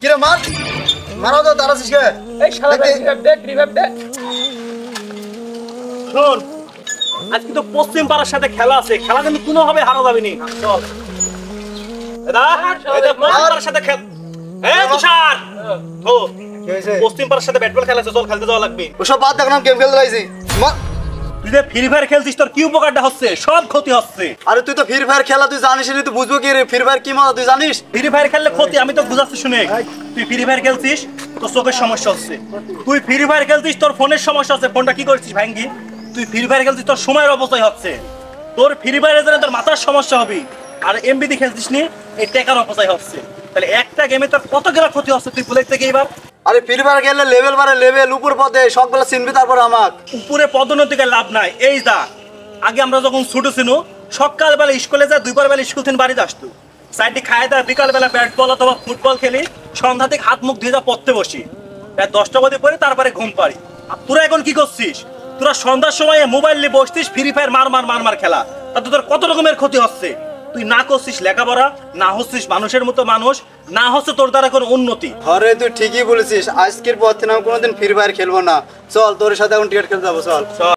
কিরে মার মারাও তো দাঁড়াছিস কে? এই শালা রিভাইভ দে শোন, আজকে তো পশ্চিম পাড়ার সাথে খেলা আছে, খেলা কিন্তু কোনোভাবে হারা যাবে নি। চল পাড়ার সাথে খেল। তুষার ও কি হয়েছে? পশ্চিম পাড়ার সাথে ব্যাট বল খেলা আছে, চল খেলতে যাওয়া লাগবে। ওসব বাদ দেখ না, গেম খেলতে লাইছি। তুই যে ফ্রি ফায়ার খেলছিস, তোর কি উপকারটা হচ্ছে? সব ক্ষতি হচ্ছে। আরে তুই তো ফ্রি ফায়ার খেলা তুই জানিস না, তুই বুঝবো কি রে ফ্রি ফায়ার কি মজা তুই জানিস? ফ্রি ফায়ার খেললে ক্ষতি আমি তো বুঝাচ্ছি, শুনে। তুই ফ্রি ফায়ার খেলছিস, তোর চোখের সমস্যা হচ্ছে। তুই ফ্রি ফায়ার খেলছিস, তোর ফোনের সমস্যা হচ্ছে। ফোনটা কি করছিস ভাঙ্গি? তুই ফ্রি ফায়ার খেলছিস, তোর সময়ের অপচয় হচ্ছে। তোর ফ্রি ফায়ারের জন্য তোর মাথার সমস্যা হবে। আর এমবি দিয়ে খেলছিস নি, এই টাকার অপচয় হচ্ছে। তাহলে একটা গেমে তোর কত গেলা ক্ষতি হচ্ছে তুই ভুলে থেকে এবার। আরে ফ্রি ফায়ার খেললে লেভেল বাড়ে, লেভেল উপর পদে সবগুলা চিনবি তারপর আমাক। উপরে পদোন্নতিকে লাভ নাই। এই যা আগে আমরা যখন ছোট ছিল, সকালবেলা স্কুলে যা, দুইবার বেলা স্কুল থেকে বাড়িতে আসতো, সাইডে খায় দেয়, বিকালবেলা ব্যাট বল অথবা ফুটবল খেলি, সন্ধ্যা থেকে হাত মুখ ধুয়ে যা পড়তে বসি, প্রায় 10টা বাজে পরে তারপরে ঘুম পাড়ি। আর তোরা এখন কি করছিস? তোরা সন্ধ্যার সময় মোবাইল নিয়ে বসতিস, ফ্রি ফায়ার মার মার মার মার খেলা। তাতে তোর কত রকমের ক্ষতি হচ্ছে। তুই না করছিস লেখাপড়া, না হচ্ছিস মানুষের মতো মানুষ, না হচ্ছে তোর দ্বারা কোনো উন্নতি। আরে তুই ঠিকই বলেছিস, আজকের পর থেকে আমি কোনোদিন ফ্রি ফায়ার খেলবো না। চল তোর সাথে এখন টিকেট খেলতে যাবো, চল।